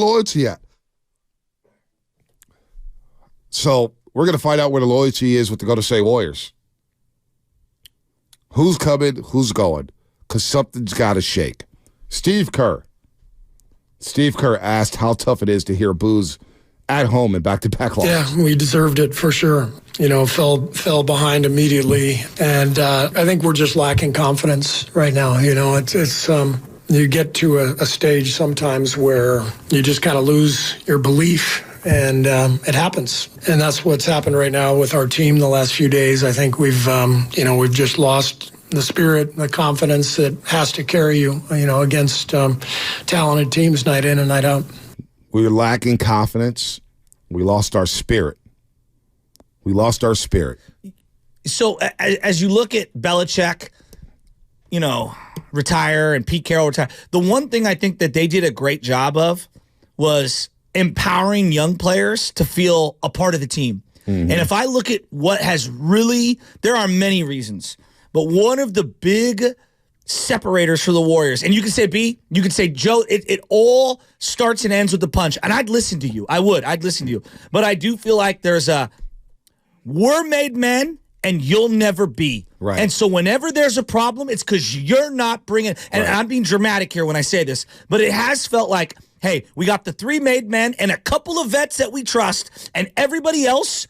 loyalty at? So we're going to find out where the loyalty is with the Golden State Warriors. Who's coming, who's going? Because something's got to shake. Steve Kerr asked how tough it is to hear boos at home in back-to-back losses. Yeah, we deserved it for sure. Fell behind immediately, and I think we're just lacking confidence right now. It's you get to a stage sometimes where you just kind of lose your belief, and it happens. And that's what's happened right now with our team the last few days. I think we've just lost the spirit, the confidence that has to carry you, against talented teams night in and night out. We were lacking confidence. We lost our spirit. So as you look at Belichick, retire and Pete Carroll retire, the one thing I think that they did a great job of was empowering young players to feel a part of the team. Mm-hmm. And if I look at what has really, there are many reasons, but one of the big separators for the Warriors, and you can say B, you can say Joe, it all starts and ends with the punch. And I'd listen to you. I'd listen to you. But I do feel like there's we're made men and you'll never be. Right. And so whenever there's a problem, it's because you're not bringing, and I'm being dramatic here when I say this, but it has felt like, hey, we got the three made men and a couple of vets that we trust, and everybody else,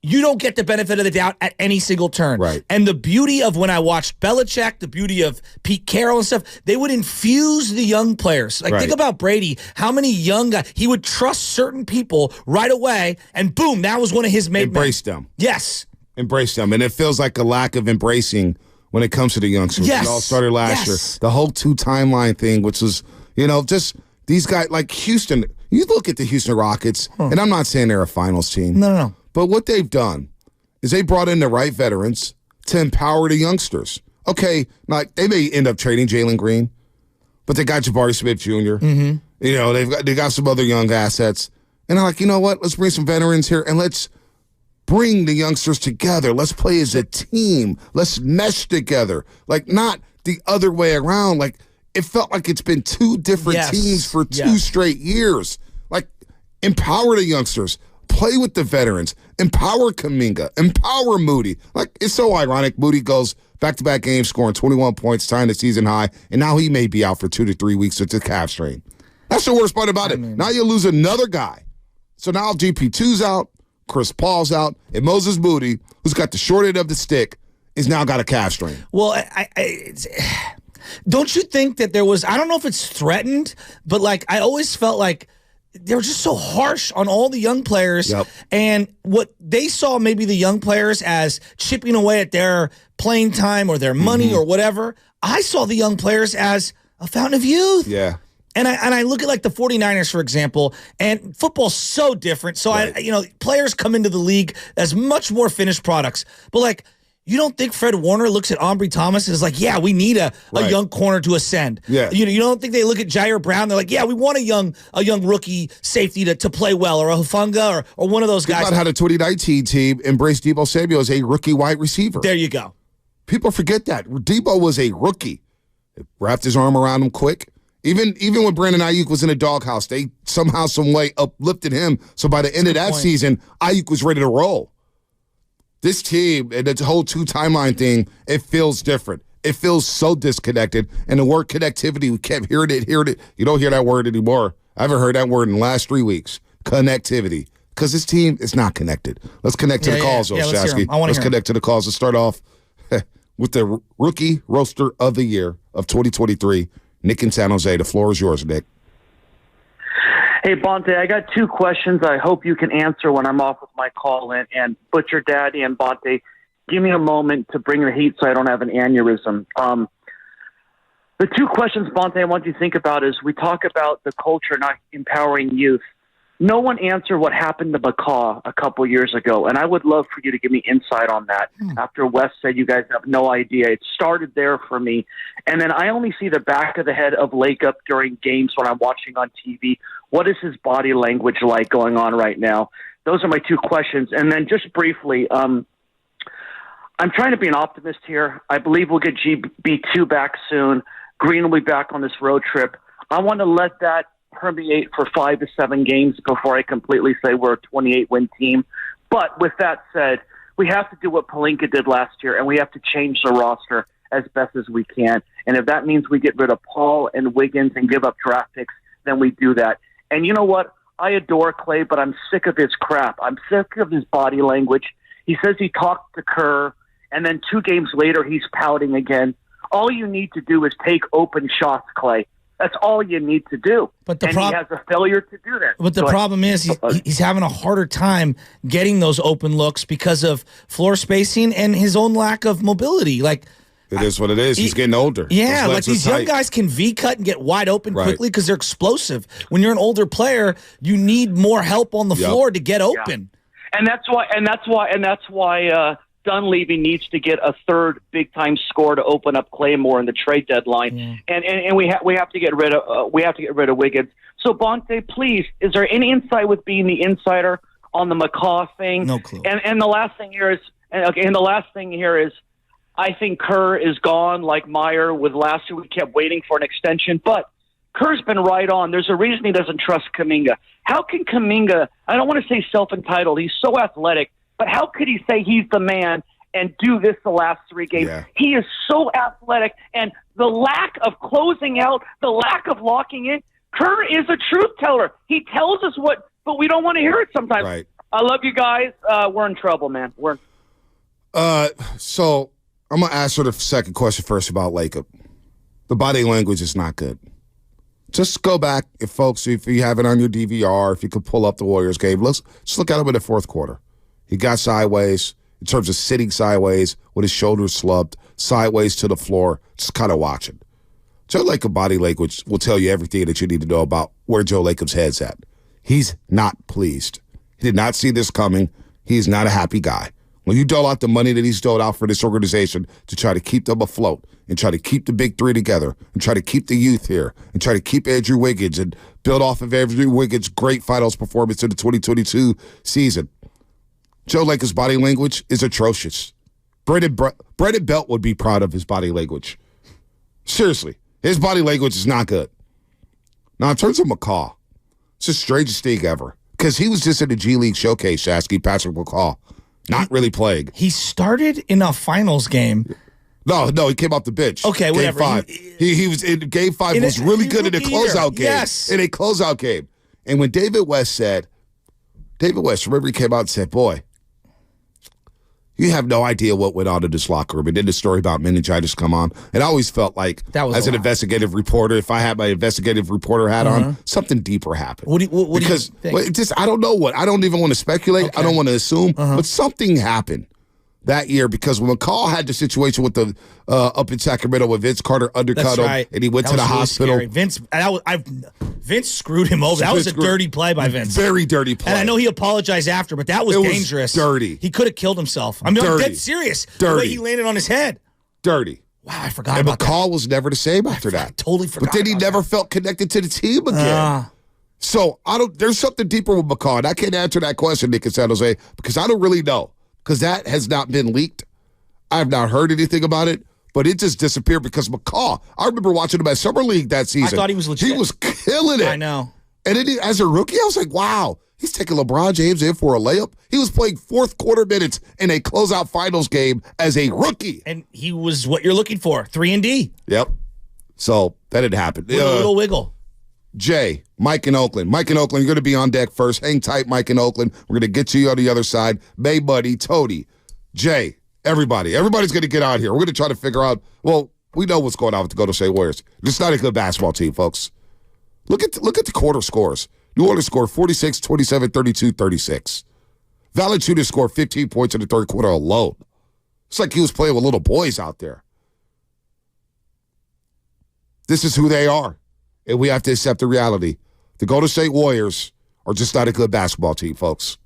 you don't get the benefit of the doubt at any single turn. Right. And the beauty of when I watched Belichick, the beauty of Pete Carroll and stuff, they would infuse the young players. Like, think about Brady. How many young guys, he would trust certain people right away, and boom, that was one of his made men. Embrace them. Yes. Embrace them. And it feels like a lack of embracing when it comes to the youngsters. Yes. It all started last year. The whole two-timeline thing, which was, just these guys, like Houston. You look at the Houston Rockets, and I'm not saying they're a finals team. No. But what they've done is they brought in the right veterans to empower the youngsters. Okay, like they may end up trading Jalen Green, but they got Jabari Smith Jr. Mm-hmm. They got some other young assets. And I'm like, you know what? Let's bring some veterans here and let's bring the youngsters together. Let's play as a team. Let's mesh together. Like, not the other way around. Like, it felt like it's been two different teams for two straight years. Like, empower the youngsters. Play with the veterans. Empower Kuminga. Empower Moody. Like, it's so ironic. Moody goes back-to-back games, scoring 21 points, tying the season high, and now he may be out for 2 to 3 weeks with the calf strain. That's the worst part about it. Now you lose another guy. So now GP2's out, Chris Paul's out, and Moses Moody, who's got the short end of the stick, is now got a calf strain. Well, don't you think that there was, I don't know if it's threatened, but like I always felt like they were just so harsh on all the young players. Yep. And what they saw maybe the young players as chipping away at their playing time or their money or whatever, I saw the young players as a fountain of youth. Yeah. And I look at like the 49ers, for example, and football's so different. So players come into the league as much more finished products. But like, you don't think Fred Warner looks at Ambry Thomas and is like, yeah, we need a young corner to ascend. Yeah. You don't think they look at Jair Brown, they're like, yeah, we want a young rookie safety to play well, or a Hufunga or one of those guys. Think about how the 2019 team embraced Deebo Samuel as a rookie wide receiver. There you go. People forget that. Deebo was a rookie. They wrapped his arm around him quick. Even when Brandon Ayuk was in a doghouse, they somehow, some way uplifted him. So by the end of that season, Ayuk was ready to roll. This team and the whole two-timeline thing, it feels different. It feels so disconnected. And the word connectivity, we kept hearing it. You don't hear that word anymore. I haven't heard that word in the last 3 weeks. Connectivity. Because this team is not connected. Let's connect to the calls, Shasky. Let's connect to the calls. Let's start off with the rookie roaster of the year of 2023, Nick in San Jose. The floor is yours, Nick. Hey, Bonta, I got 2 questions I hope you can answer when I'm off with my call in. And Butcher Daddy and Bonta, give me a moment to bring the heat so I don't have an aneurysm. The 2 questions, Bonta, I want you to think about is we talk about the culture not empowering youth. No one answered what happened to McCaw a couple years ago, and I would love for you to give me insight on that. After Wes said you guys have no idea, it started there for me. And then I only see the back of the head of Lake Up during games when I'm watching on TV. What is his body language like going on right now? Those are my 2 questions. And then just briefly, I'm trying to be an optimist here. I believe we'll get GB2 back soon. Green will be back on this road trip. I want to let that permeate for 5 to 7 games before I completely say we're a 28-win team. But with that said, we have to do what Pelinka did last year, and we have to change the roster as best as we can. And if that means we get rid of Paul and Wiggins and give up draft picks, then we do that. And you know what? I adore Clay, but I'm sick of his crap. I'm sick of his body language. He says he talked to Kerr, and then 2 games later he's pouting again. All you need to do is take open shots, Clay. That's all you need to do. But he has a failure to do that. But the problem is he's having a harder time getting those open looks because of floor spacing and his own lack of mobility. Like, it is what it is. He's getting older. Yeah, like these young guys can V-cut and get wide open quickly because they're explosive. When you're an older player, you need more help on the floor to get open. Yeah. And that's why Dunleavy needs to get a third big-time score to open up Claymore in the trade deadline. Yeah. And we have to get rid of Wiggins. So Bonta, please, is there any insight with being the insider on the McCaw thing? No clue. And the last thing here is I think Kerr is gone like Meyer with last year. We kept waiting for an extension, but Kerr's been right on. There's a reason he doesn't trust Kuminga. How can Kuminga, I don't want to say self-entitled, he's so athletic, but how could he say he's the man and do this the last 3 games? Yeah. He is so athletic, and the lack of closing out, the lack of locking in, Kerr is a truth teller. He tells us what, but we don't want to hear it sometimes. Right. I love you guys. We're in trouble, man. So I'm going to ask the second question first about Lacob. The body language is not good. Just go back, if you have it on your DVR, if you could pull up the Warriors game, just look at him in the fourth quarter. He got sideways in terms of sitting sideways with his shoulders slumped, sideways to the floor, just kind of watching. Joe Lacob body language will tell you everything that you need to know about where Joe Lacob's head's at. He's not pleased. He did not see this coming. He's not a happy guy. When you dole out the money that he's doled out for this organization to try to keep them afloat and try to keep the big three together and try to keep the youth here and try to keep Andrew Wiggins and build off of Andrew Wiggins' great finals performance in the 2022 season, Joe Lacob's body language is atrocious. Brandon Belt would be proud of his body language. Seriously, his body language is not good. Now, in terms of McCaw, it's the strangest thing ever because he was just in the G League showcase, Shasky, Patrick McCaw. Not really playing. He started in a finals game. No, he came off the bench. Okay, whatever. Game 5. He was in Game 5. Was really good in a closeout game. Yes. In a closeout game. And when David West, remember he came out and said, boy, you have no idea what went on in this locker room. And then the story about meningitis come on. And I always felt like, as an investigative reporter, if I had my investigative reporter hat on, something deeper happened. What do you think? I don't know what. I don't even want to speculate. Okay. I don't want to assume. But something happened that year because when McCall had the situation with the up in Sacramento with Vince Carter undercut him and he went to the hospital. Scary. Vince screwed him over. That was a dirty play by Vince. Very dirty play. And I know he apologized after, but that was dangerous. Dirty. He could have killed himself. I mean, I'm dead serious. Dirty. The way he landed on his head. Dirty. Wow, I forgot about that. And McCall was never the same after that. I totally forgot. But then he never felt connected to the team again. So there's something deeper with McCall, and I can't answer that question, Nick in San Jose, because I don't really know. Because that has not been leaked. I have not heard anything about it, but it just disappeared because McCaw, I remember watching him at Summer League that season. I thought he was legit. He was killing it. I know. And then as a rookie, I was like, wow, he's taking LeBron James in for a layup. He was playing fourth quarter minutes in a closeout finals game as a rookie. And he was what you're looking for, 3-and-D. Yep. So that had happened. With a little wiggle. Jay, Mike in Oakland. Mike in Oakland, you're going to be on deck first. Hang tight, Mike in Oakland. We're going to get to you on the other side. May Buddy, Toady, Jay, everybody's going to get out here. We're going to try to figure out, well, we know what's going on with the Golden State Warriors. It's not a good basketball team, folks. Look at the quarter scores. New Orleans scored 46, 27, 32, 36. Valanciunas scored 15 points in the third quarter alone. It's like he was playing with little boys out there. This is who they are, and we have to accept the reality. The Golden State Warriors are just not a good basketball team, folks.